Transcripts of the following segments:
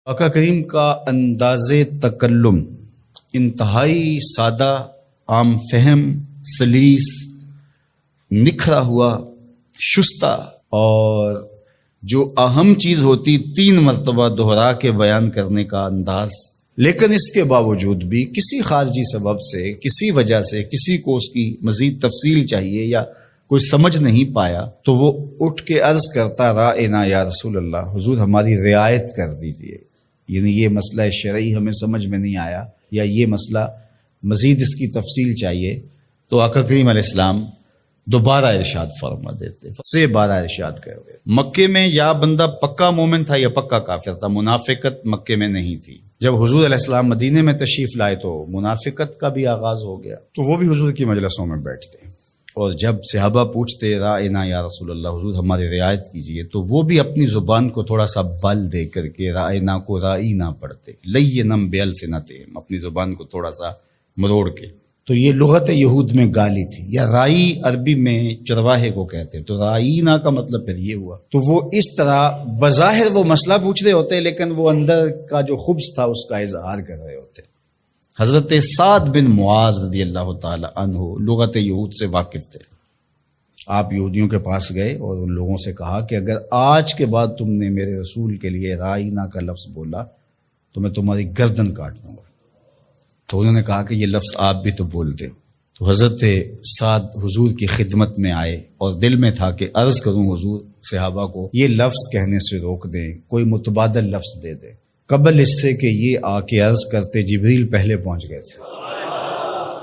آقا کریم کا انداز تکلم انتہائی سادہ، عام فہم، سلیس، نکھرا ہوا، شستہ، اور جو اہم چیز ہوتی 3 مرتبہ دہرا کے بیان کرنے کا انداز، لیکن اس کے باوجود بھی کسی خارجی سبب سے، کسی وجہ سے، کسی کو اس کی مزید تفصیل چاہیے یا کوئی سمجھ نہیں پایا تو وہ اٹھ کے عرض کرتا رائنا یا رسول اللہ، حضور ہماری رعایت کر دیجیے، یعنی یہ مسئلہ شرعی ہمیں سمجھ میں نہیں آیا یا یہ مسئلہ مزید اس کی تفصیل چاہیے، تو آقا کریم علیہ السلام دوبارہ ارشاد فرما دیتے، سے بارہ ارشاد کر دیتے۔ مکے میں یا بندہ پکا مومن تھا یا پکا کافر تھا، منافقت مکے میں نہیں تھی۔ جب حضور علیہ السلام مدینے میں تشریف لائے تو منافقت کا بھی آغاز ہو گیا، تو وہ بھی حضور کی مجلسوں میں بیٹھتے، اور جب صحابہ پوچھتے رائنا یا رسول اللہ، حضور ہماری رعایت کیجئے، تو وہ بھی اپنی زبان کو تھوڑا سا بل دے کر کے رائنا کو رائی نہ پڑھتے، لینم بِأَلْسِنَتِهِمْ، اپنی زبان کو تھوڑا سا مروڑ کے۔ تو یہ لغت یہود میں گالی تھی، یا رائی عربی میں چرواہے کو کہتے، تو رائینا کا مطلب پھر یہ ہوا۔ تو وہ اس طرح بظاہر وہ مسئلہ پوچھ رہے ہوتے، لیکن وہ اندر کا جو خبث تھا اس کا اظہار کر رہے ہوتے۔ حضرت سعد بن معاذ رضی اللہ تعالی عنہ لغت یہود سے واقف تھے۔ آپ یہودیوں کے پاس گئے اور ان لوگوں سے کہا کہ اگر آج کے بعد تم نے میرے رسول کے لیے رائینا کا لفظ بولا تو میں تمہاری گردن کاٹ دوں گا۔ تو انہوں نے کہا کہ یہ لفظ آپ بھی تو بولتے ہو۔ تو حضرت سعد حضور کی خدمت میں آئے اور دل میں تھا کہ عرض کروں حضور صحابہ کو یہ لفظ کہنے سے روک دیں، کوئی متبادل لفظ دے دیں۔ قبل اس سے کہ یہ آ کے عرض کرتے جبریل پہلے پہنچ گئے تھے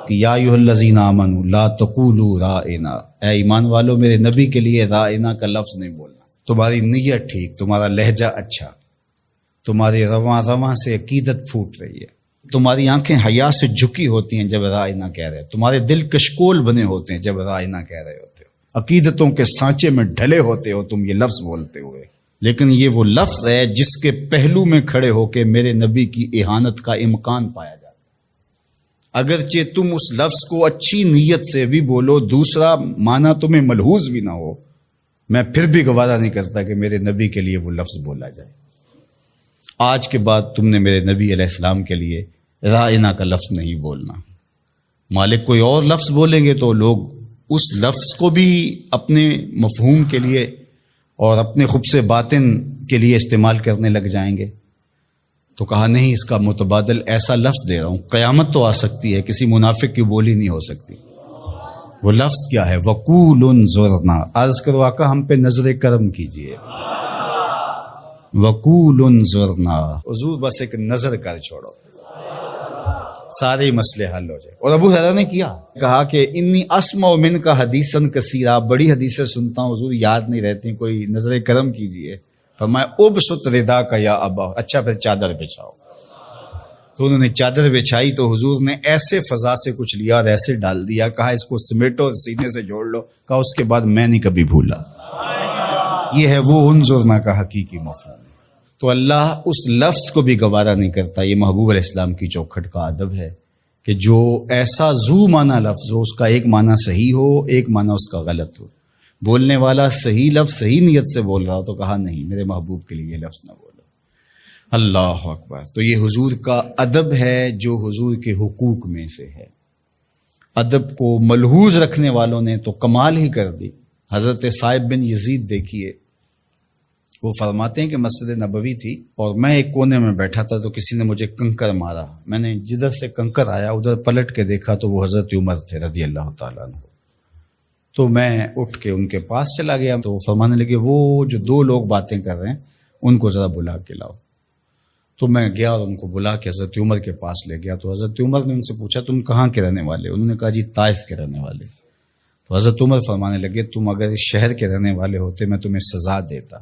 کہ یا ایھا الذین آمنوا لا تقولوا رائنا، اے ایمان والو میرے نبی کے لیے رائنا کا لفظ نہیں بولنا۔ تمہاری نیت ٹھیک، تمہارا لہجہ اچھا، تمہاری رواں رواں سے عقیدت پھوٹ رہی ہے، تمہاری آنکھیں حیا سے جھکی ہوتی ہیں جب رائنا کہہ رہے، تمہارے دل کشکول بنے ہوتے ہیں جب رائنا کہہ رہے ہوتے ہو، عقیدتوں کے سانچے میں ڈھلے ہوتے ہو تم یہ لفظ بولتے ہوئے، لیکن یہ وہ لفظ ہے جس کے پہلو میں کھڑے ہو کے میرے نبی کی اہانت کا امکان پایا جاتا ہے۔ اگرچہ تم اس لفظ کو اچھی نیت سے بھی بولو، دوسرا معنی تمہیں ملحوظ بھی نہ ہو، میں پھر بھی گوارا نہیں کرتا کہ میرے نبی کے لیے وہ لفظ بولا جائے۔ آج کے بعد تم نے میرے نبی علیہ السلام کے لیے رائنا کا لفظ نہیں بولنا۔ مالک کوئی اور لفظ بولیں گے تو لوگ اس لفظ کو بھی اپنے مفہوم کے لیے اور اپنے خبث باطن کے لیے استعمال کرنے لگ جائیں گے۔ تو کہا نہیں، اس کا متبادل ایسا لفظ دے رہا ہوں، قیامت تو آ سکتی ہے، کسی منافق کی بولی نہیں ہو سکتی۔ وہ لفظ کیا ہے؟ وقول انظرنا، عرض کرو آقا ہم پہ نظر کرم کیجئے۔ وقول انظرنا، حضور بس ایک نظر کر چھوڑو، سارے مسئلے حل ہو جائے۔ اور ابو ہریرہ نے کہا کہ انی اسمع منک حدیثا کثیرا، بڑی حدیثیں سنتا ہوں حضور، یاد نہیں رہتی، کوئی نظر کرم کیجئے۔ فرمایا ابسط رداک یا ابا، اچھا پھر چادر بچھاؤ۔ تو انہوں نے چادر بچھائی تو حضور نے ایسے فضا سے کچھ لیا اور ایسے ڈال دیا، کہا اس کو سمیٹو اور سینے سے جوڑ لو، کہا اس کے بعد میں نہیں کبھی بھولا۔ یہ ہے وہ انظرنا کا حقیقی مفہوم۔ تو اللہ اس لفظ کو بھی گوارا نہیں کرتا۔ یہ محبوب علیہ السلام کی چوکھٹ کا ادب ہے کہ جو ایسا ذو معنی لفظ ہو، اس کا ایک معنی صحیح ہو، ایک معنی اس کا غلط ہو۔ بولنے والا صحیح لفظ صحیح نیت سے بول رہا ہو تو کہا نہیں، میرے محبوب کے لیے یہ لفظ نہ بولو۔ اللہ اکبر۔ تو یہ حضور کا ادب ہے جو حضور کے حقوق میں سے ہے۔ ادب کو ملحوظ رکھنے والوں نے تو کمال ہی کر دی۔ حضرت صائب بن یزید دیکھیے، وہ فرماتے ہیں کہ مسجد نبوی تھی اور میں ایک کونے میں بیٹھا تھا تو کسی نے مجھے کنکر مارا، میں نے جدھر سے کنکر آیا ادھر پلٹ کے دیکھا تو وہ حضرت عمر تھے رضی اللہ تعالیٰ عنہ۔ تو میں اٹھ کے ان کے پاس چلا گیا تو وہ فرمانے لگے وہ جو 2 لوگ باتیں کر رہے ہیں ان کو ذرا بلا کے لاؤ۔ تو میں گیا اور ان کو بلا کے حضرت عمر کے پاس لے گیا۔ تو حضرت عمر نے ان سے پوچھا تم کہاں کے رہنے والے؟ انہوں نے کہا جی طائف کے رہنے والے۔ تو حضرت عمر فرمانے لگے تم اگر اس شہر کے رہنے والے ہوتے میں تمہیں سزا دیتا،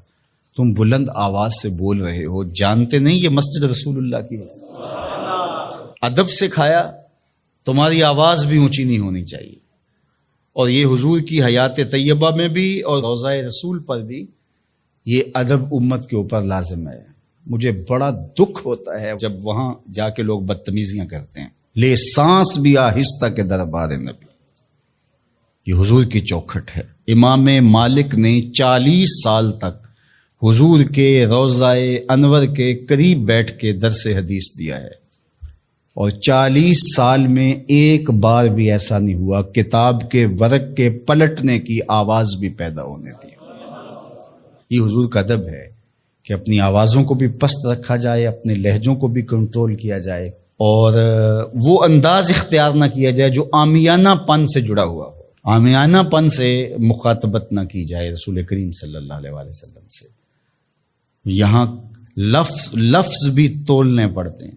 تم بلند آواز سے بول رہے ہو، جانتے نہیں یہ مسجد رسول اللہ کی ہے۔ ادب سکھایا، تمہاری آواز بھی اونچی نہیں ہونی چاہیے۔ اور یہ حضور کی حیات طیبہ میں بھی اور روضہ رسول پر بھی یہ ادب امت کے اوپر لازم ہے۔ مجھے بڑا دکھ ہوتا ہے جب وہاں جا کے لوگ بدتمیزیاں کرتے ہیں۔ لے سانس بھی آہستہ کے دربار نبی، یہ حضور کی چوکھٹ ہے۔ امام مالک نے 40 سال تک حضور کے روضہ انور کے قریب بیٹھ کے درس حدیث دیا ہے، اور 40 سال میں ایک بار بھی ایسا نہیں ہوا کتاب کے ورق کے پلٹنے کی آواز بھی پیدا ہونے دی۔ یہ حضور کا ادب ہے کہ اپنی آوازوں کو بھی پست رکھا جائے، اپنے لہجوں کو بھی کنٹرول کیا جائے، اور وہ انداز اختیار نہ کیا جائے جو عامیانہ پن سے جڑا ہوا ہو۔ عامیانہ پن سے مخاطبت نہ کی جائے رسول کریم صلی اللہ علیہ وآلہ وسلم سے۔ یہاں لفظ بھی تولنے پڑتے ہیں۔